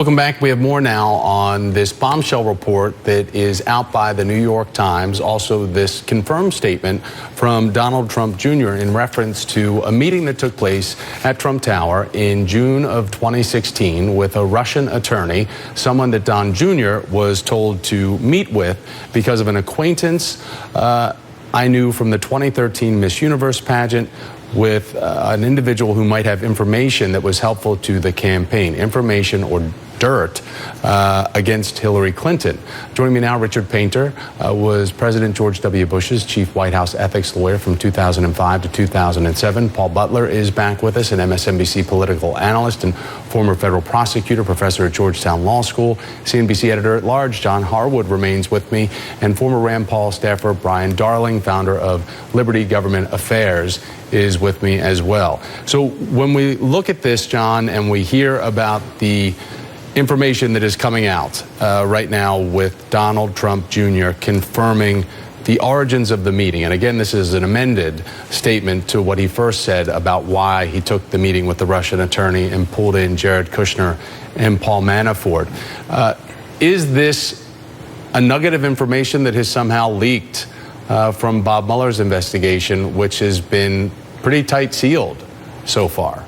Welcome back. We have more now on this bombshell report that is out by the New York Times. Also, this confirmed statement from Donald Trump Jr. in reference to a meeting that took place at Trump Tower in June of 2016 with a Russian attorney, someone that Don Jr. was told to meet with because of an acquaintance I knew from the 2013 Miss Universe pageant with an individual who might have information that was helpful to the campaign, information or dirt against Hillary Clinton. Joining me now, Richard Painter was President George W. Bush's chief White House ethics lawyer from 2005 to 2007. Paul Butler is back with us, an MSNBC political analyst and former federal prosecutor, professor at Georgetown Law School. CNBC editor-at-large John Harwood remains with me, and former Rand Paul staffer Brian Darling, founder of Liberty Government Affairs, is with me as well. So when we look at this, John, and we hear about the information that is coming out right now with Donald Trump Jr. confirming the origins of the meeting. And again, this is an amended statement to what he first said about why he took the meeting with the Russian attorney and pulled in Jared Kushner and Paul Manafort. Is this a nugget of information that has somehow leaked from Bob Mueller's investigation, which has been pretty tight-sealed so far?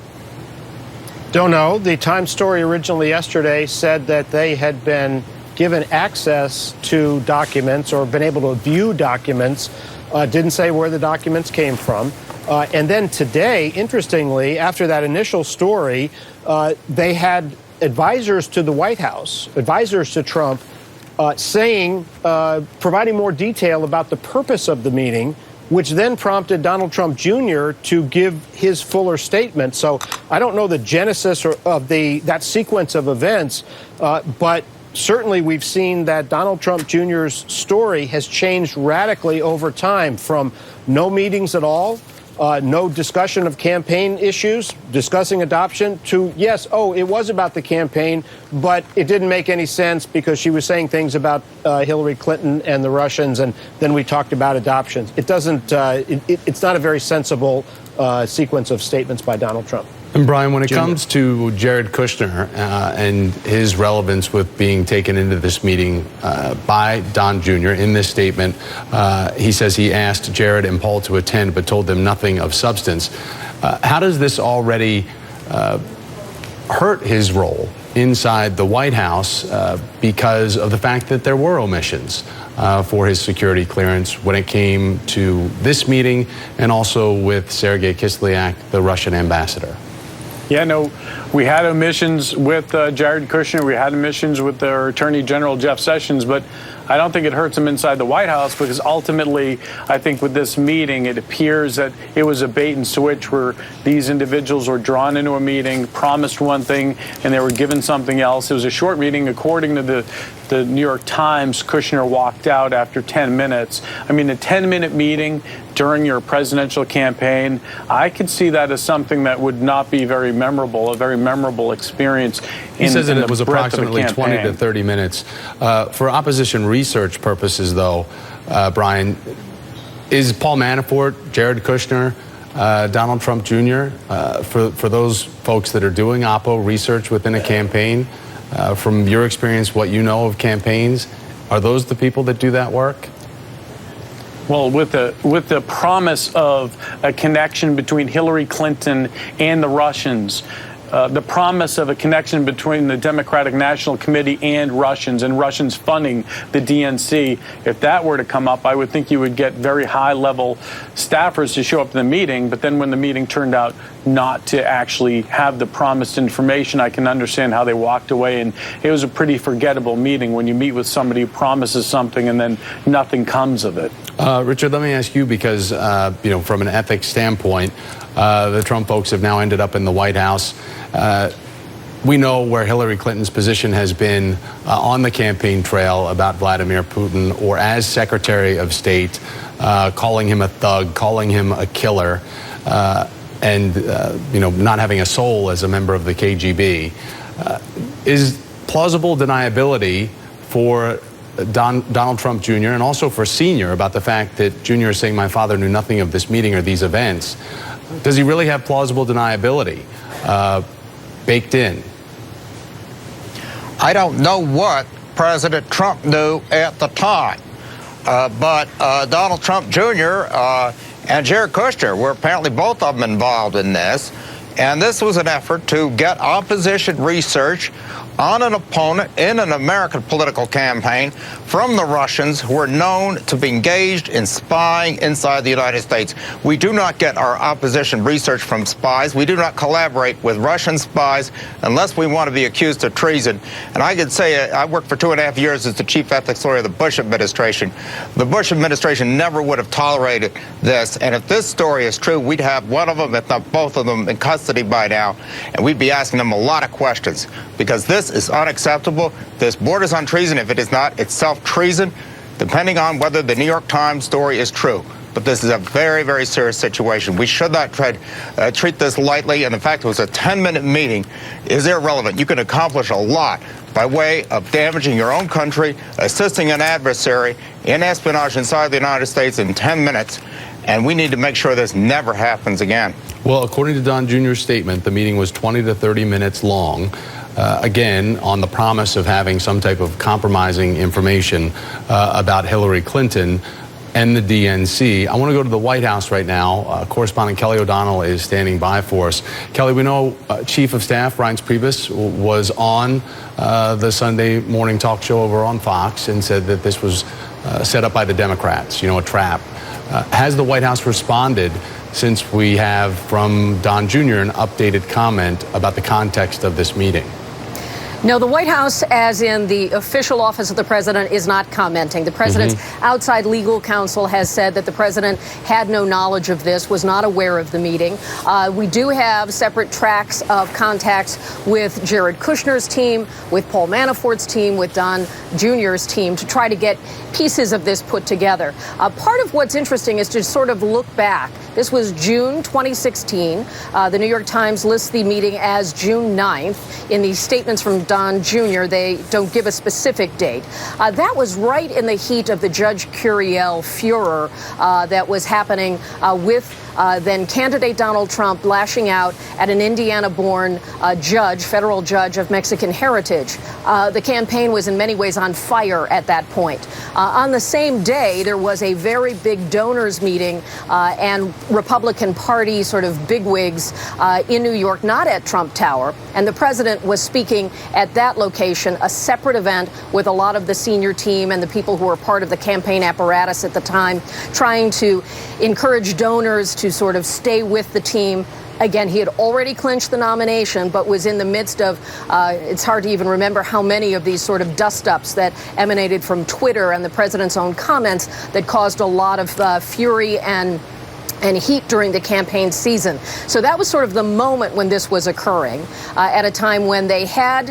Don't know. The Times story originally yesterday said that they had been given access to documents or been able to view documents. Didn't say where the documents came from. And then today, interestingly, after that initial story, they had advisors to the White House, advisors to Trump, providing more detail about the purpose of the meeting, which then prompted Donald Trump Jr. to give his fuller statement. So I don't know the genesis of that sequence of events, but certainly we've seen that Donald Trump Jr.'s story has changed radically over time, from no meetings at all, no discussion of campaign issues, discussing adoption, to, yes, it was about the campaign, but it didn't make any sense because she was saying things about Hillary Clinton and the Russians, and then we talked about adoptions. It doesn't, it's not a very sensible sequence of statements by Donald Trump. And Brian, when it comes to Jared Kushner and his relevance with being taken into this meeting by Don Jr., in this statement, he says he asked Jared and Paul to attend but told them nothing of substance. How does this already hurt his role inside the White House because of the fact that there were omissions for his security clearance when it came to this meeting and also with Sergei Kislyak, the Russian ambassador? Yeah, no, we had omissions with Jared Kushner. We had omissions with their Attorney General, Jeff Sessions, but I don't think it hurts them inside the White House, because ultimately, I think with this meeting, it appears that it was a bait and switch where these individuals were drawn into a meeting, promised one thing, and they were given something else. It was a short meeting. According to the New York Times, Kushner walked out after 10 minutes. I mean, a 10-minute meeting during your presidential campaign, I could see that as something that would not be very memorable, a very memorable experience. He says that it was approximately 20 to 30 minutes. For opposition research purposes, though, Brian, is Paul Manafort, Jared Kushner, Donald Trump Jr., for those folks that are doing oppo research within a campaign, from your experience, what you know of campaigns, are those the people that do that work? Well, with the promise of a connection between Hillary Clinton and the Russians, the promise of a connection between the Democratic National Committee and Russians funding the DNC, if that were to come up, I would think you would get very high-level staffers to show up in the meeting. But then when the meeting turned out not to actually have the promised information, I can understand how they walked away. And it was a pretty forgettable meeting when you meet with somebody who promises something and then nothing comes of it. Richard, let me ask you, because, from an ethics standpoint, the Trump folks have now ended up in the White House. We know where Hillary Clinton's position has been on the campaign trail about Vladimir Putin, or as Secretary of State, calling him a thug, calling him a killer, and not having a soul as a member of the KGB. Is plausible deniability for Donald Trump Jr. and also for Sr. about the fact that Jr. is saying my father knew nothing of this meeting or these events? Does he really have plausible deniability baked in? I don't know what President Trump knew at the time, but Donald Trump Jr. And Jared Kushner were apparently both of them involved in this. And this was an effort to get opposition research on an opponent in an American political campaign from the Russians who are known to be engaged in spying inside the United States. We do not get our opposition research from spies. We do not collaborate with Russian spies unless we want to be accused of treason. And I could say I worked for 2.5 years as the chief ethics lawyer of the Bush administration. The Bush administration never would have tolerated this. And if this story is true, we'd have one of them, if not both of them, in custody by now. And we'd be asking them a lot of questions because this is unacceptable. This borders on treason. If it is not, it's self-treason, depending on whether the New York Times story is true. But this is a very, very serious situation. We should not treat this lightly. And the fact it was a 10-minute meeting is irrelevant. You can accomplish a lot by way of damaging your own country, assisting an adversary in espionage inside the United States in 10 minutes. And we need to make sure this never happens again. Well, according to Don Jr.'s statement, the meeting was 20 to 30 minutes long. Again, on the promise of having some type of compromising information about Hillary Clinton and the DNC. I want to go to the White House right now. Correspondent Kelly O'Donnell is standing by for us. Kelly, we know Chief of Staff Reince Priebus was on the Sunday morning talk show over on Fox and said that this was set up by the Democrats, a trap. Has the White House responded since we have from Don Jr. an updated comment about the context of this meeting? No, the White House, as in the official office of the president, is not commenting. The president's outside legal counsel has said that the president had no knowledge of this, was not aware of the meeting. We do have separate tracks of contacts with Jared Kushner's team, with Paul Manafort's team, with Don Jr.'s team to try to get pieces of this put together. Part of what's interesting is to sort of look back. This was June 2016. The New York Times lists the meeting as June 9th. In the statements from Don Jr., they don't give a specific date. That was right in the heat of the Judge Curiel furor that was happening with then candidate Donald Trump lashing out at an Indiana-born federal judge of Mexican heritage. The campaign was in many ways on fire at that point. On the same day, there was a very big donors meeting and Republican Party sort of bigwigs in New York, not at Trump Tower. And the president was speaking at that location, a separate event with a lot of the senior team and the people who were part of the campaign apparatus at the time, trying to encourage donors to sort of stay with the team. Again, he had already clinched the nomination, but was in the midst of, it's hard to even remember how many of these sort of dust-ups that emanated from Twitter and the president's own comments that caused a lot of fury and heat during the campaign season. So that was sort of the moment when this was occurring, at a time when they had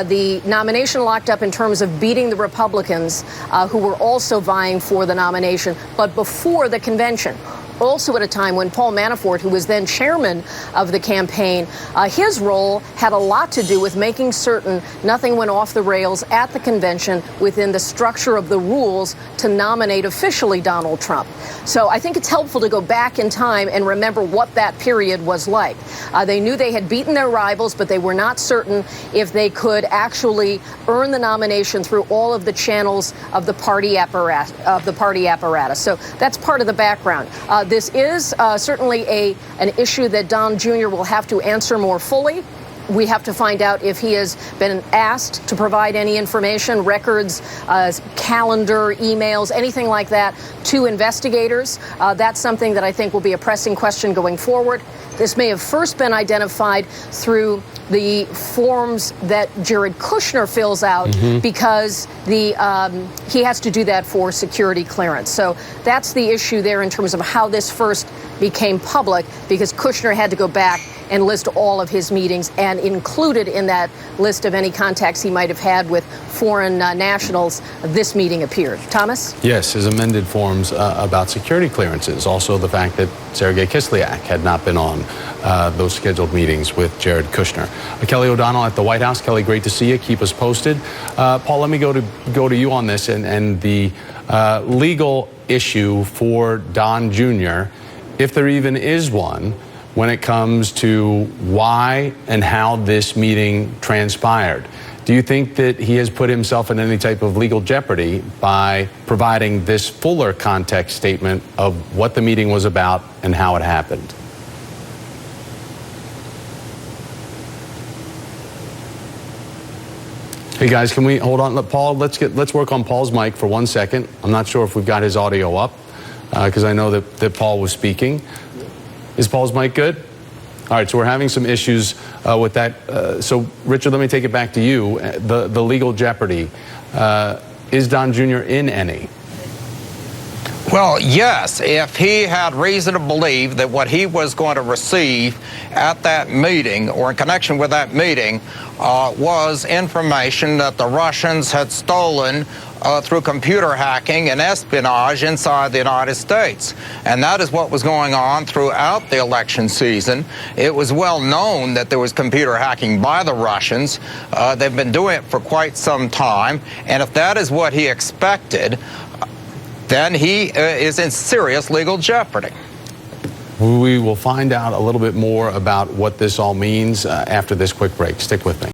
the nomination locked up in terms of beating the Republicans, who were also vying for the nomination, but before the convention. Also at a time when Paul Manafort, who was then chairman of the campaign, his role had a lot to do with making certain nothing went off the rails at the convention within the structure of the rules to nominate officially Donald Trump. So I think it's helpful to go back in time and remember what that period was like. They knew they had beaten their rivals, but they were not certain if they could actually earn the nomination through all of the channels of the party apparatus. So that's part of the background. This is certainly an issue that Don Jr. will have to answer more fully. We have to find out if he has been asked to provide any information, records, calendar, emails, anything like that to investigators. That's something that I think will be a pressing question going forward. This may have first been identified through the forms that Jared Kushner fills out because he has to do that for security clearance. So that's the issue there in terms of how this first became public, because Kushner had to go back and list all of his meetings, and included in that list of any contacts he might have had with foreign nationals, this meeting appeared. Thomas? Yes, his amended forms about security clearances. Also the fact that Sergei Kislyak had not been on those scheduled meetings with Jared Kushner. Kelly O'Donnell at the White House. Kelly, great to see you. Keep us posted. Paul, let me go to you on this and the legal issue for Don Jr., if there even is one, when it comes to why and how this meeting transpired. Do you think that he has put himself in any type of legal jeopardy by providing this fuller context statement of what the meeting was about and how it happened? Hey guys, can we hold on? Paul, let's work on Paul's mic for 1 second. I'm not sure if we've got his audio up because I know that Paul was speaking. Is Paul's mic good? All right, so we're having some issues with that. So, Richard, let me take it back to you. The legal jeopardy. Is Don Jr. in any? Well, yes, if he had reason to believe that what he was going to receive at that meeting or in connection with that meeting was information that the Russians had stolen through computer hacking and espionage inside the United States. And that is what was going on throughout the election season. It was well known that there was computer hacking by the Russians. They've been doing it for quite some time. And if that is what he expected, then he is in serious legal jeopardy. We will find out a little bit more about what this all means after this quick break. Stick with me.